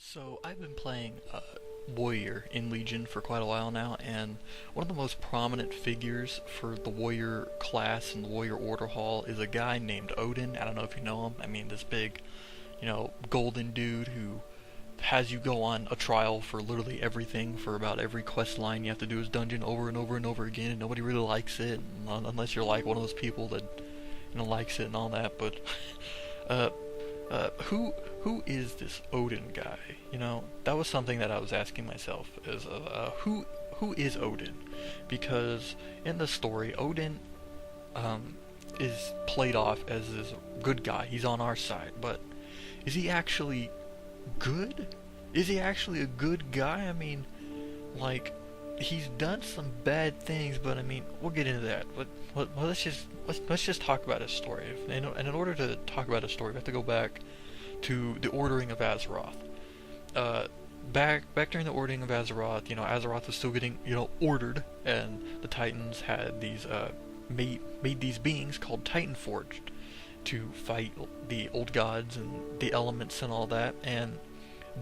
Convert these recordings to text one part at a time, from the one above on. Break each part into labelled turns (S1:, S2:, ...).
S1: So I've been playing Warrior in Legion for quite a while now, and one of the most prominent figures for the Warrior class and the Warrior Order Hall is a guy named Odyn. I don't know if you know him. I mean, this big, golden dude who has you go on a trial for literally everything, for about every quest line. You have to do his dungeon over and over and over again, and nobody really likes it, unless you're like one of those people that likes it and all that. But uh, who is this Odyn guy? That was something that I was asking myself. Who is Odyn? Because in the story, Odyn is played off as this good guy. He's on our side, but is he actually good? Is he actually a good guy? I mean, like, he's done some bad things, but I mean, we'll get into that. But let's just talk about his story. And in order to talk about his story, we have to go back to the ordering of Azeroth. Back during the ordering of Azeroth, Azeroth was still getting ordered, and the Titans had these made these beings called Titan Forged to fight the old gods and the elements and all that, and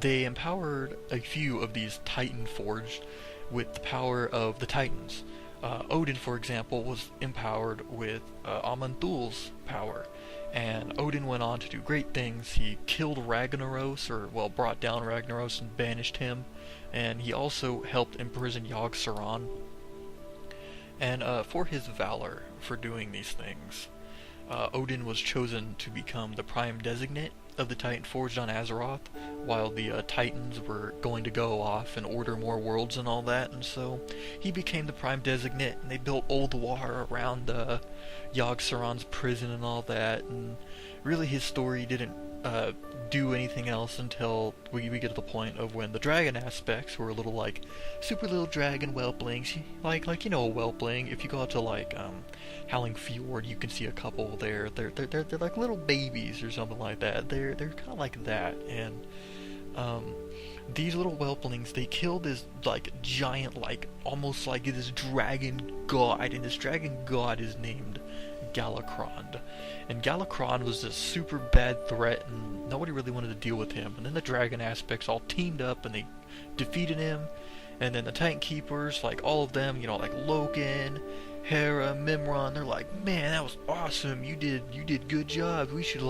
S1: they empowered a few of these Titan Forged with the power of the Titans. Odyn, for example, was empowered with Aman'Thul's power, and Odyn went on to do great things. He killed Ragnaros, brought down Ragnaros and banished him, and he also helped imprison Yogg-Saron. And for his valor for doing these things, Odyn was chosen to become the prime designate of the Titan Forged on Azeroth, while the Titans were going to go off and order more worlds and all that, and so he became the prime designate, and they built Ulduar around Yogg-Saron's prison and all that, and really his story didn't do anything else until we get to the point of when the dragon aspects were a little like super little dragon whelplings, like a whelpling. If you go out to Howling Fjord, you can see a couple there. They're like little babies or something like that. They're kind of like that, and these little whelplings, they killed this giant, almost like this dragon god, and this dragon god is named Galakrond. And Galakrond was this super bad threat, and nobody really wanted to deal with him. And then the dragon aspects all teamed up and they defeated him. And then the Titan Keepers, all of them, like Loken, Hera, Mimron, they're like, man, that was awesome. You did good job. We should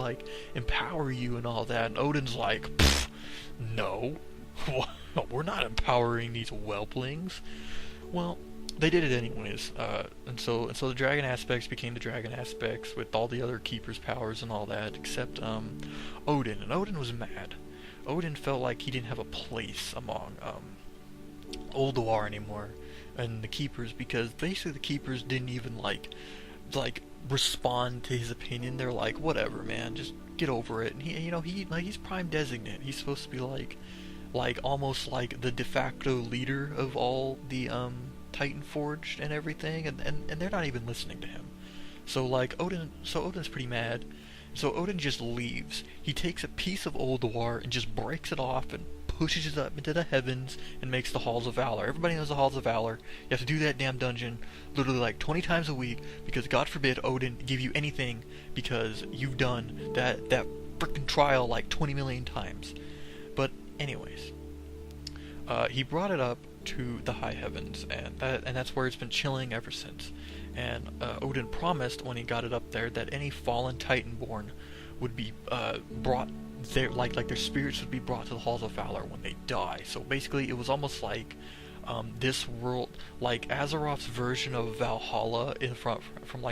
S1: empower you and all that. And Odin's like, no, we're not empowering these whelplings. Well, they did it anyways, and so the dragon aspects became the dragon aspects with all the other keepers' powers and all that, except Odyn. And Odyn was mad. Odyn felt like he didn't have a place among Ulduar anymore and the keepers, because basically the keepers didn't even respond to his opinion. They're like, whatever, man, just get over it. And he's prime designate. He's supposed to be almost like the de facto leader of all the Titan Forged and everything, and they're not even listening to him. So Odin's pretty mad. So Odyn just leaves. He takes a piece of Ulduar and just breaks it off and pushes it up into the heavens and makes the Halls of Valor. Everybody knows the Halls of Valor. You have to do that damn dungeon literally 20 times a week, because God forbid Odyn give you anything because you've done that frickin' trial 20 million times. But anyways, he brought it up to the high heavens, and that's where it's been chilling ever since. And Odyn promised when he got it up there that any fallen Titanborn would be brought there, their spirits would be brought to the Halls of Valor when they die. So basically, it was almost like this world, Azeroth's version of Valhalla from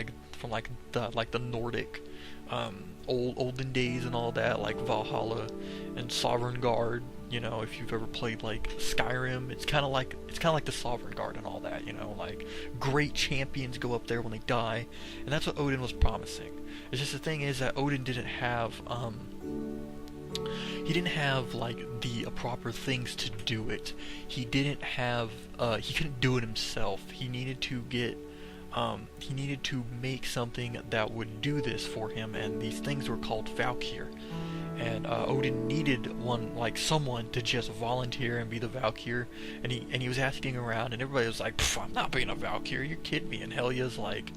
S1: the Nordic olden days and all that, like Valhalla and Sovereign Guard. If you've ever played Skyrim, it's kind of like the Sovereign Guard and all that. Great champions go up there when they die, and that's what Odyn was promising. It's just the thing is that Odyn didn't have the proper things to do it. He didn't have he couldn't do it himself. He needed to make something that would do this for him, and these things were called Valkyr. And Odyn needed someone to just volunteer and be the Valkyr, and he was asking around, and everybody was like, I'm not being a Valkyr, you're kidding me. And Helya's like,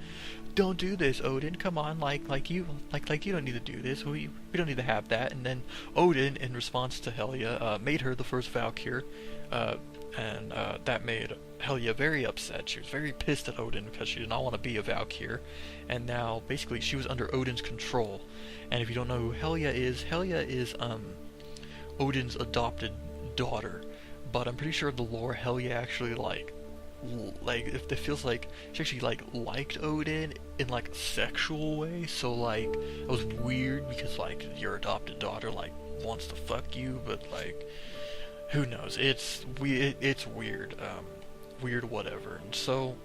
S1: don't do this, Odyn. Come on, like you don't need to do this. We don't need to have that. And then Odyn, in response to Helia, made her the first Valkyr, and that made Helia very upset. She was very pissed at Odyn because she did not want to be a Valkyr, and now basically she was under Odyn's control. And if you don't know who Helia is Odyn's adopted daughter, but I'm pretty sure the lore Helia actually if it feels like she actually liked Odyn in like a sexual way, so like it was weird because like your adopted daughter like wants to fuck you, but like who knows, it's weird, weird whatever. And so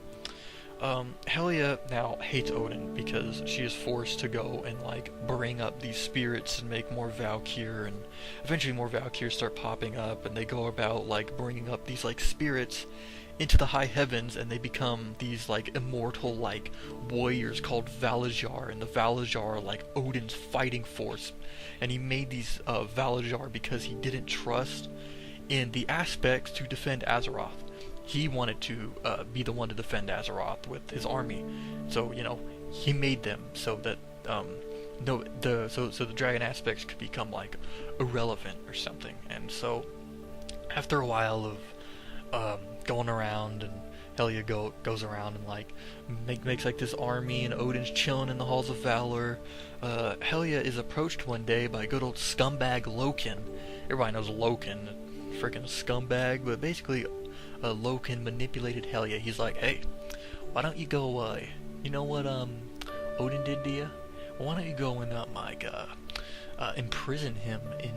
S1: Helia now hates Odyn because she is forced to go and like bring up these spirits and make more Valkyr, and eventually more Valkyrs start popping up, and they go about like bringing up these like spirits into the high heavens, and they become these like immortal like warriors called Valajar, and the Valajar are like Odyn's fighting force. And he made these Valajar because he didn't trust in the aspects to defend Azeroth. He wanted to be the one to defend Azeroth with his army, so you know he made them so that so the dragon aspects could become like irrelevant or something. And so after a while of going around, and Helia goes around and like makes like this army, and Odyn's chilling in the halls of valor. Helia is approached one day by good old scumbag Loken. Everybody knows Loken, freaking scumbag, but basically Loken manipulated Helia. He's like, hey, why don't you go, you know what Odyn did to you? Well, why don't you go and imprison him in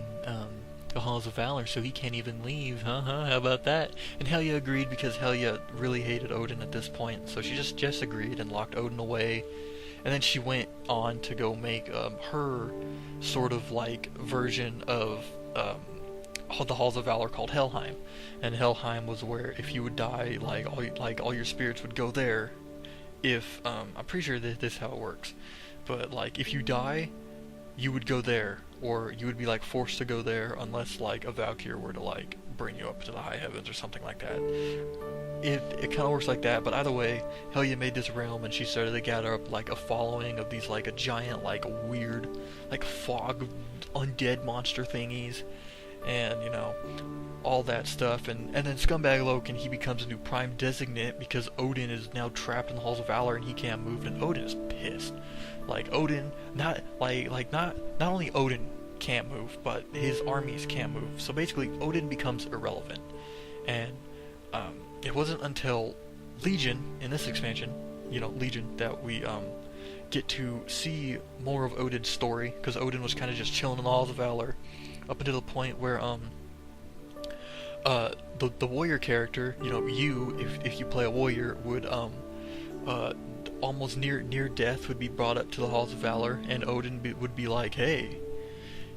S1: the halls of valor so he can't even leave? How about that? And Helia agreed because Helia really hated Odyn at this point, so she just agreed and locked Odyn away. And then she went on to go make her sort of like version of the halls of valor called Helheim. And Helheim was where if you would die, all your spirits would go there. If I'm pretty sure this is how it works, but like if you die, you would go there, or you would be like forced to go there unless like a Valkyr were to like bring you up to the high heavens or something like that. It kind of works like that, but either way, Helia made this realm, and she started to gather up like a following of these like a giant like weird like fog undead monster thingies, and you know all that stuff. And then scumbag Loken, he becomes a new prime designate because Odyn is now trapped in the halls of valor and he can't move, and Odyn is pissed. Like Odyn, not only Odyn can't move, but his armies can't move. So basically, Odyn becomes irrelevant. And it wasn't until Legion in this expansion, Legion, that we get to see more of Odyn's story, because Odyn was kind of just chilling in the halls of valor up until the point where the warrior character, if you play a warrior, would almost near death would be brought up to the halls of valor, and Odyn would be like, hey,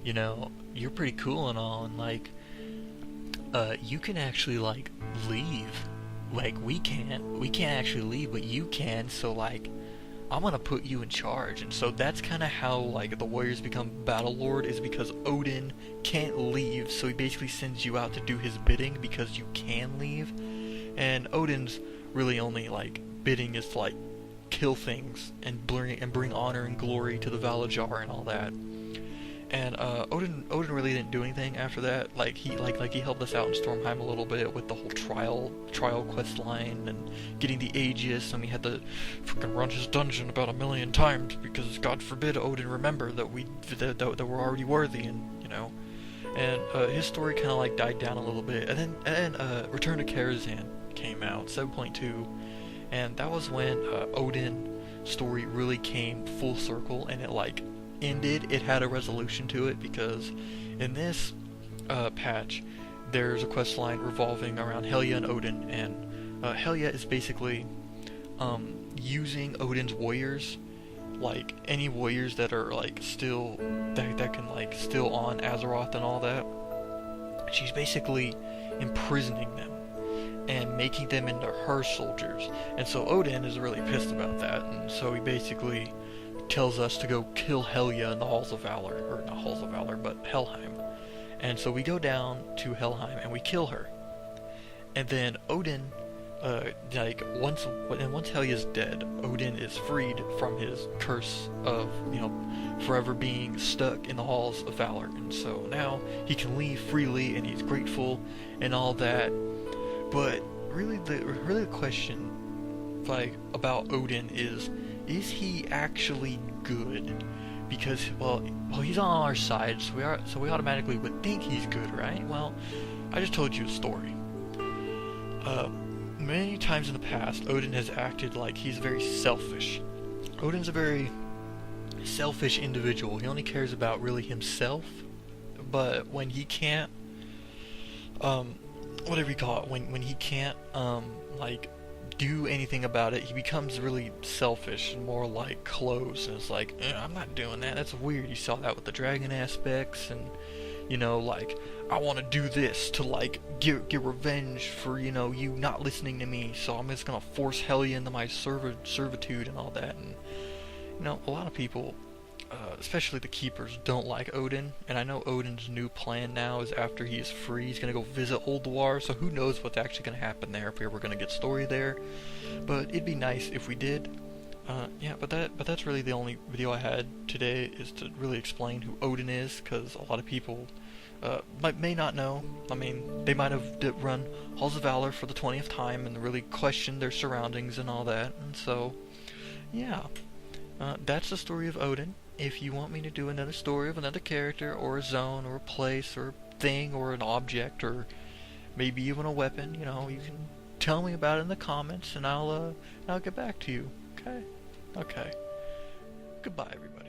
S1: you're pretty cool and all, and like you can actually like leave, like we can't actually leave, but you can, so like I'm gonna put you in charge. And so that's kind of how like the warriors become battle lord, is because Odyn can't leave, so he basically sends you out to do his bidding because you can leave. And Odyn's really only like bidding is to like kill things and bring honor and glory to the Valajar and all that. And Odyn really didn't do anything after that. Like he helped us out in Stormheim a little bit with the whole trial quest line and getting the Aegis, and we had to freaking run his dungeon about 1,000,000 times because God forbid Odyn remember that that we're already worthy, and and his story kind of like died down a little bit. And then Return to Karazhan came out, 7.2, and that was when Odyn's story really came full circle, and it like ended. It had a resolution to it, because in this patch there's a quest line revolving around Helia and Odyn, and Helia is basically using Odyn's warriors, like any warriors that are like still that can like still on Azeroth and all that. She's basically imprisoning them and making them into her soldiers. And so Odyn is really pissed about that, and so he basically tells us to go kill Helia in the halls of valor, or not halls of valor, but Helheim. And so we go down to Helheim and we kill her. And then Odyn like once Helge is dead, Odyn is freed from his curse of, forever being stuck in the halls of valor, and so now he can leave freely, and he's grateful and all that. But really, the question, like, about Odyn is he actually good? Because well, he's on our side, so we automatically would think he's good, right? Well, I just told you a story. Many times in the past, Odyn has acted like he's very selfish. Odyn's a very selfish individual. He only cares about really himself. But when he can't, whatever you call it, when he can't, like, do anything about it, he becomes really selfish and more like closed. And it's like, I'm not doing that. That's weird. You saw that with the dragon aspects, and like, I want to do this to, like, get revenge for, you not listening to me, so I'm just gonna force Helge into my servitude and all that. And, a lot of people, especially the keepers, don't like Odyn, and I know Odyn's new plan now is after he is free, he's gonna go visit Old Dwar, so who knows what's actually gonna happen there, if we ever gonna get story there. But it'd be nice if we did. Yeah, but that's really the only video I had today, is to really explain who Odyn is, because a lot of people may not know. I mean, they might have run Halls of Valor for the 20th time and really questioned their surroundings and all that, and so, yeah. That's the story of Odyn. If you want me to do another story of another character, or a zone, or a place, or a thing, or an object, or maybe even a weapon, you can tell me about it in the comments, and I'll get back to you. Okay? Okay. Goodbye, everybody.